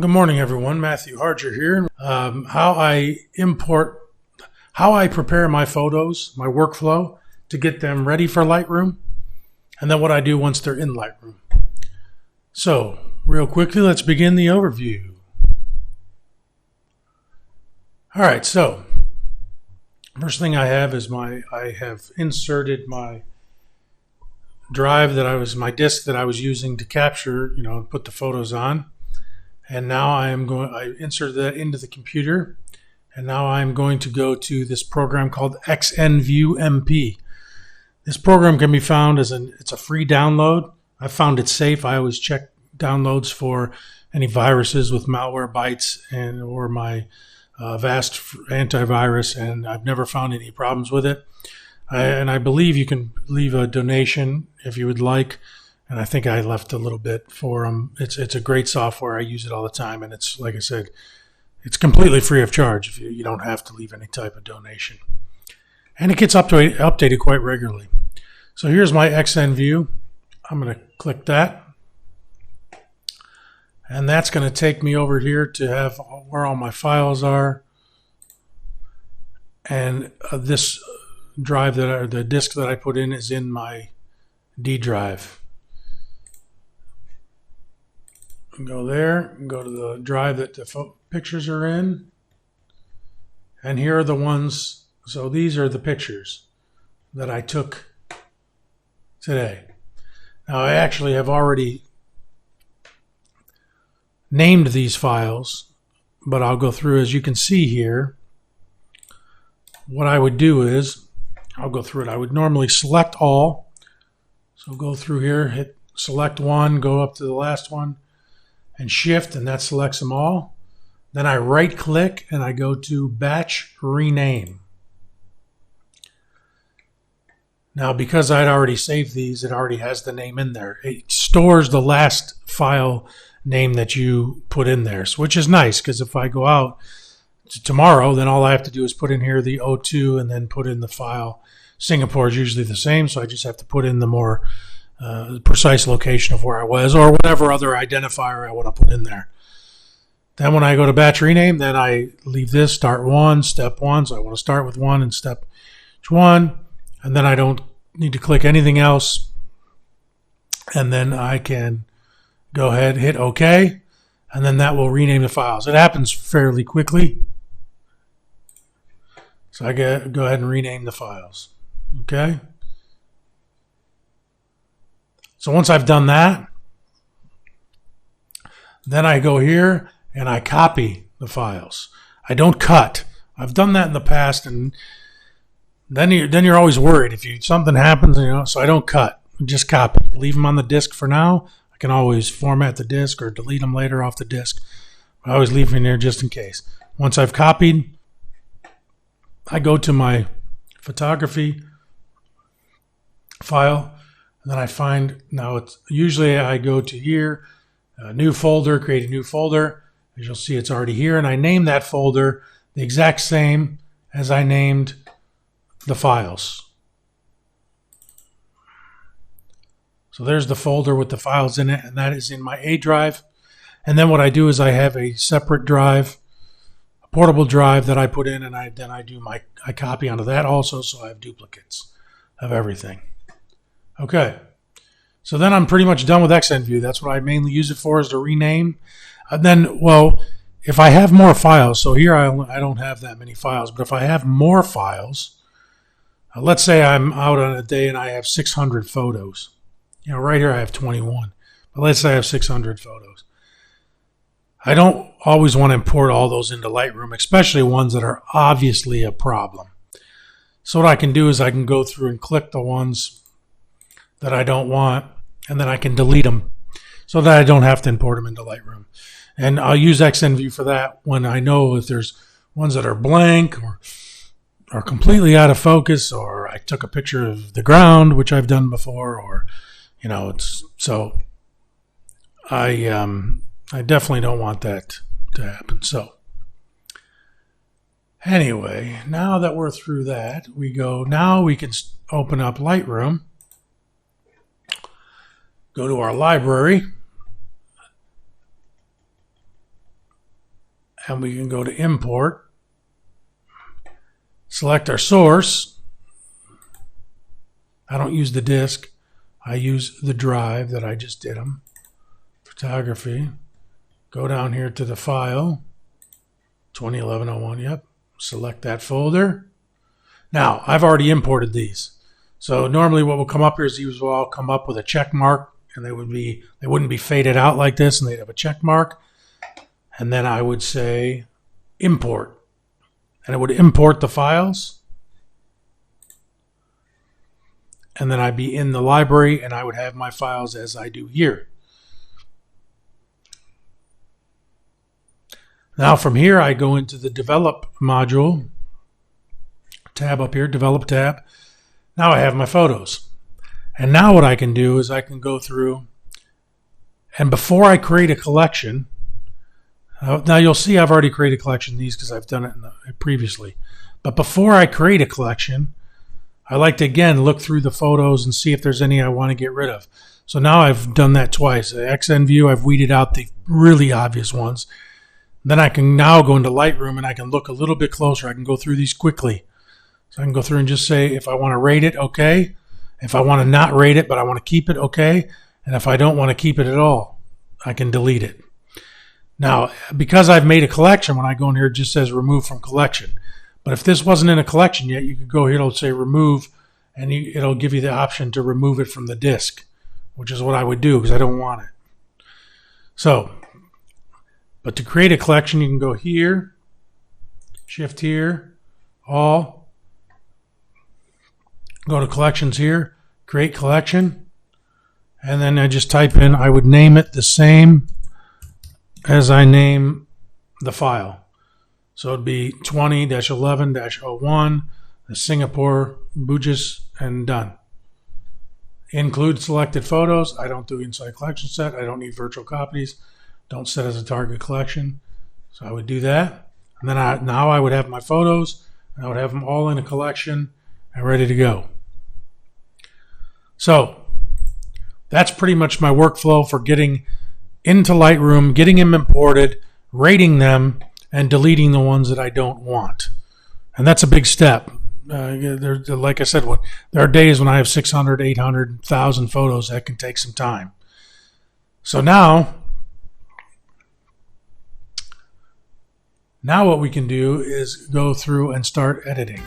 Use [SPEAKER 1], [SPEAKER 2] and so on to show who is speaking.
[SPEAKER 1] Good morning, everyone. Matthew Harger here. How I prepare my photos, my workflow to get them ready for Lightroom, and then what I do once they're in Lightroom. So, real quickly, let's begin the overview. All right, so first thing I have is I have inserted my drive my disk that I was using to capture, put the photos on. And now I inserted that into the computer. And now I'm going to go to this program called XNView MP. This program can be found it's a free download. I found it safe. I always check downloads for any viruses with malware bytes or my Vast antivirus, and I've never found any problems with it. And I believe you can leave a donation if you would like. And I think I left a little bit for them. It's a great software. I use it all the time. And it's, like I said, it's completely free of charge. If you don't have to leave any type of donation. And it gets updated quite regularly. So here's my XNView. I'm going to click that. And that's going to take me over here to have where all my files are. And this drive the disk that I put in is in my D drive. Go there, go to the drive that the pictures are in. And here are the ones, so these are the pictures that I took today. Now I actually have already named these files, but I'll go through. As you can see here, what I would do is, I'll go through it. I would normally select all. So go through here, hit select one, go up to the last one, and shift, and that selects them all. Then I right click and I go to batch rename. Now because I'd already saved these, it already has the name in there. It stores the last file name that you put in there, which is nice, because if I go out tomorrow, then all I have to do is put in here the O2 and then put in the file. Singapore is usually the same, so I just have to put in the more precise location of where I was, or whatever other identifier I want to put in there. Then when I go to batch rename, then I leave this start one, step one. So I want to start with one and step one, and then I don't need to click anything else. And then I can go ahead, hit OK, and then that will rename the files. It happens fairly quickly. So I go ahead and rename the files. Okay. So once I've done that, then I go here and I copy the files. I don't cut. I've done that in the past, and then you're always worried if something happens, so I don't cut. Just copy. Leave them on the disk for now. I can always format the disk or delete them later off the disk. I always leave them in there just in case. Once I've copied, I go to my photography file. And then I find, usually I go to here, new folder, create a new folder. As you'll see, it's already here. And I name that folder the exact same as I named the files. So there's the folder with the files in it, and that is in my A drive. And then what I do is I have a separate drive, a portable drive that I put in, and I copy onto that also, so I have duplicates of everything. Okay, so then I'm pretty much done with XNView. That's what I mainly use it for, is to rename. And then, if I have more files, so here I don't have that many files, but if I have more files, let's say I'm out on a day and I have 600 photos. Right here I have 21, but let's say I have 600 photos. I don't always want to import all those into Lightroom, especially ones that are obviously a problem. So what I can do is I can go through and click the ones that I don't want, and then I can delete them so that I don't have to import them into Lightroom. And I'll use XNView for that when I know if there's ones that are blank or are completely out of focus, or I took a picture of the ground, which I've done before, or so I definitely don't want that to happen. So anyway, now that we're through that, we can open up Lightroom. Go to our library, and we can go to import, select our source. I don't use the disk. I use the drive that I just did them. Photography. Go down here to the file. 2011-01, yep. Select that folder. Now, I've already imported these. So normally what will come up here is these will all come up with a check mark, and they wouldn't be faded out like this, and they'd have a check mark. And then I would say import. And it would import the files. And then I'd be in the library, and I would have my files as I do here. Now from here, I go into the Develop module, tab up here, Develop tab. Now I have my photos. And now what I can do is I can go through, and before I create a collection, now you'll see I've already created a collection of these because I've done it previously. But before I create a collection, I like to, again, look through the photos and see if there's any I want to get rid of. So now I've done that twice. The XNView, I've weeded out the really obvious ones. Then I can now go into Lightroom and I can look a little bit closer. I can go through these quickly. So I can go through and just say if I want to rate it, okay. If I want to not rate it, but I want to keep it, okay. And if I don't want to keep it at all, I can delete it. Now, because I've made a collection, when I go in here, it just says remove from collection. But if this wasn't in a collection yet, you could go here, it'll say remove, and it'll give you the option to remove it from the disk, which is what I would do because I don't want it. So, but to create a collection, you can go here, shift here, all, go to collections here, create collection, and then I just type in, I would name it the same as I name the file. So it'd be 20-11-01, the Singapore Bugis, and done. Include selected photos. I don't do inside collection set. I don't need virtual copies. Don't set as a target collection. So I would do that. And then now I would have my photos, and I would have them all in a collection and ready to go. So that's pretty much my workflow for getting into Lightroom, getting them imported, rating them, and deleting the ones that I don't want. And that's a big step. Like I said, there are days when I have 600, 800, 1,000 photos. That can take some time. So now what we can do is go through and start editing.